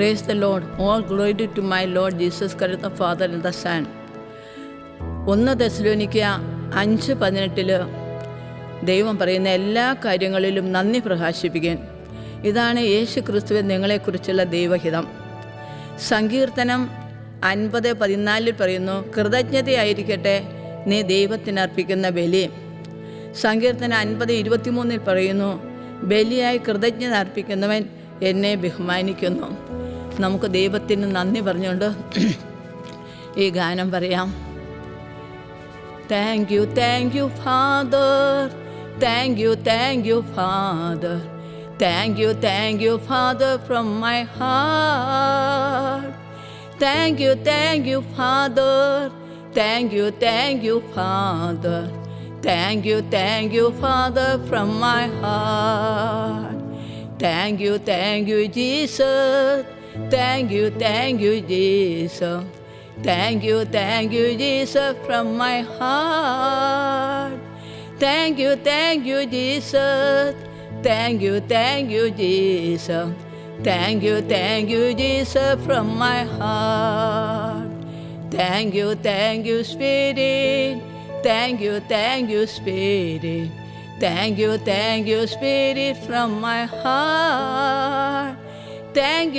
Praise the Lord. All glory to my Lord Jesus Christ, the Father and the Son. 1 തെസ്സലോനിക്യ 5:18 ദൈവം പറയുന്ന എല്ലാ കാര്യങ്ങളിലും നന്ദി പ്രകാശിപ്പിക്കാൻ. ഇതാണ് യേശു ക്രിസ്തുവിൻ നിങ്ങളെക്കുറിച്ചുള്ള ദൈവഹിതം. സങ്കീർത്തനം 50:14 പറയുന്നു, കൃതജ്ഞതയായിരിക്കട്ടെ നീ ദൈവത്തിനർപ്പിക്കുന്ന ബലി. സങ്കീർത്തനം 50:23 പറയുന്നു, ബലിയായി കൃതജ്ഞത അർപ്പിക്കുന്നവൻ എന്നെ ബഹുമാനിക്കുന്നു. നമുക്ക് ദൈവത്തിന് നന്ദി പറഞ്ഞുകൊണ്ട് ഈ ഗാനം പറയാം. Thank you father, thank you father, thank you father from my heart. Thank you father, thank you father, thank you father from my heart. Thank you, Jesus. Thank you, Jesus. Thank you, Jesus, from my heart. Thank you, Jesus. Thank you, Jesus. Thank you, Jesus, from my heart. Thank you, Spirit. Thank you, Spirit. Thank you, Spirit, from my heart. Thank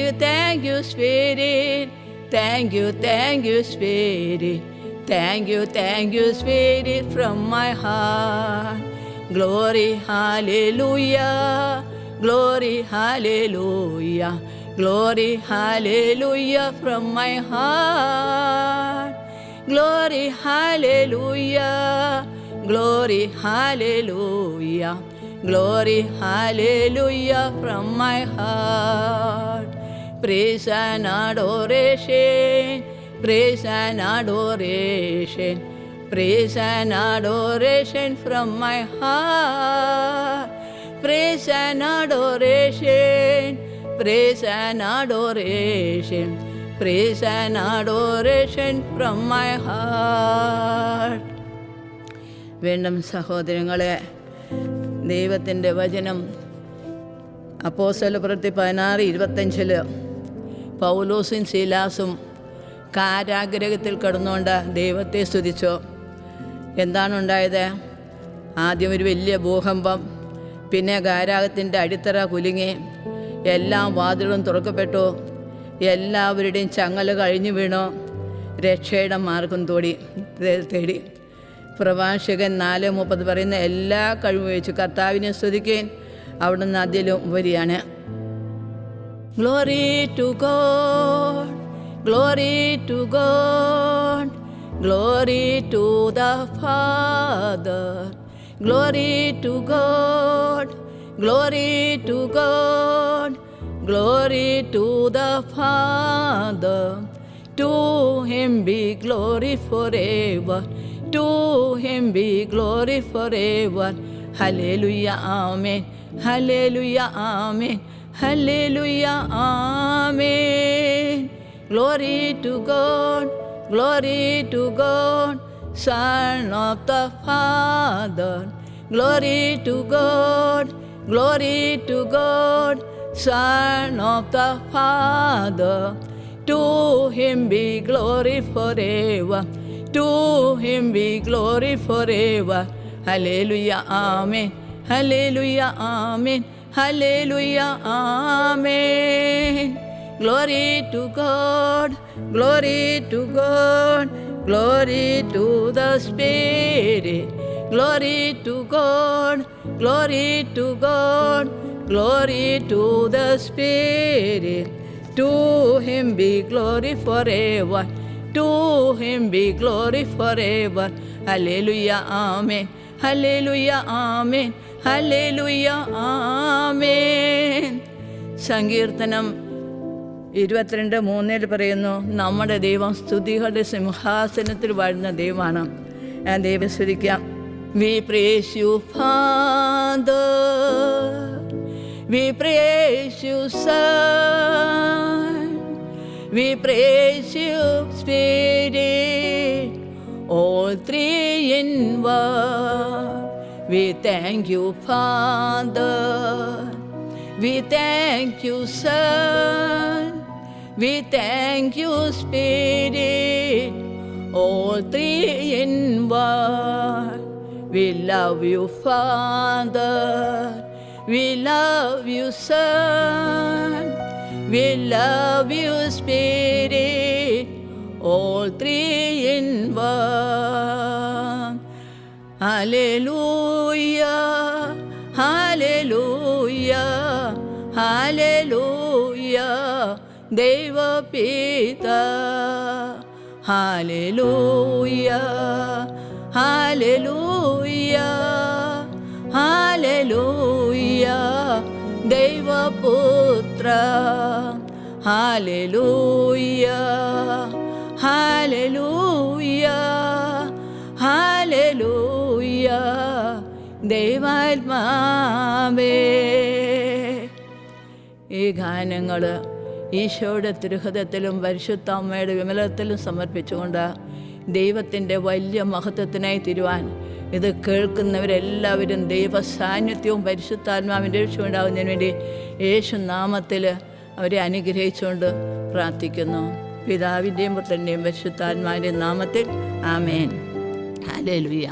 you, Spirit. Thank you, Spirit. Thank you, Spirit, from my heart. Glory, hallelujah. Glory, hallelujah. Glory, hallelujah, from my heart. Glory, hallelujah. Glory, hallelujah. Glory, hallelujah, from my heart. Praise and adoration. Praise and adoration. Praise and adoration from my heart. Praise and adoration. Praise and adoration. Praise and adoration from my heart. വീണ്ടും സഹോദരങ്ങളെ, ദൈവത്തിൻ്റെ വചനം അപ്പോസ്തലപ്രവൃത്തി 16:25 പൗലോസും ശീലാസും കാരാഗ്രഹത്തിൽ കിടന്നുകൊണ്ട് ദൈവത്തെ സ്തുതിച്ചു. എന്താണ് ഉണ്ടായത്? ആദ്യം ഒരു വലിയ ഭൂകമ്പം, പിന്നെ കാരാഗ്രഹത്തിൻ്റെ അടിത്തറ കുലുങ്ങി, എല്ലാ വാതിലുകളും തുറക്കപ്പെട്ടു, എല്ലാവരുടെയും ചങ്ങല കഴിഞ്ഞു വീണു, രക്ഷയുടെ മാർഗം തേടി. പ്രഭാഷകൻ 4:30 പറയുന്ന എല്ലാ കഴിവും വെച്ചു കർത്താവിനെ സ്തുതിക്കുകയും അവിടുന്ന് അതിലും ഉപരിയാണ്. Glory to God, glory to God, glory to the father, glory to God, glory to God, glory to the father. To him be glory forever. To him be glory forever. Hallelujah, amen. Hallelujah, amen. Hallelujah, amen. Glory to God, glory to God, Son of the Father. Glory to God, glory to God, Son of the Father. To him be glory forever. To him be glory forever. Hallelujah, amen. Hallelujah, amen. Hallelujah, amen. Glory to God, glory to God, glory to the Spirit. Glory to God, glory to God, glory to the Spirit. To him be glory forever. To him be glory forever. Hallelujah, amen. Hallelujah, amen. Hallelujah, amen. സങ്കീർത്തനം 22:3 പറയുന്നു, നമ്മുടെ ദൈവം സ്തുതികളുടെ സിംഹാസനത്തിൽ വാഴുന്ന ദൈവമാണ്. ഞാൻ ദൈവം സ്തുതിക്കാം. We praise you, Father. We praise you, Son. We praise you, Spirit. All three in one. We thank you, Father. We thank you, Son. We thank you, Spirit, all three in one. We love you, Father. We love you, Son. We love you, Spirit, all three in one. Hallelujah, hallelujah, hallelujah, Devapita. Hallelujah, hallelujah, hallelujah, Devaputra. Hallelujah, hallelujah, hallelujah, ദൈവാത്മാവേ. ഈ ഗാനങ്ങൾ ഈശോയുടെ തിരുഹൃദയത്തിലും പരിശുദ്ധ അമ്മയുടെ വിമലത്തിലും സമർപ്പിച്ചുകൊണ്ട് ദൈവത്തിൻ്റെ വലിയ മഹത്വത്തിനായി തീരുവാൻ ഇത് കേൾക്കുന്നവരെല്ലാവരും ദൈവ സാന്നിധ്യവും പരിശുദ്ധാത്മാവിൻ്റെ രക്ഷയുണ്ടാകുന്നതിന് വേണ്ടി യേശു നാമത്തിൽ അവരെ അനുഗ്രഹിച്ചുകൊണ്ട് പ്രാർത്ഥിക്കുന്നു. പിതാവിൻ്റെയും പുത്രൻ്റെയും പരിശുദ്ധാത്മാവിൻ്റെയും നാമത്തിൽ ആമേൻ. ഹല്ലേലൂയ.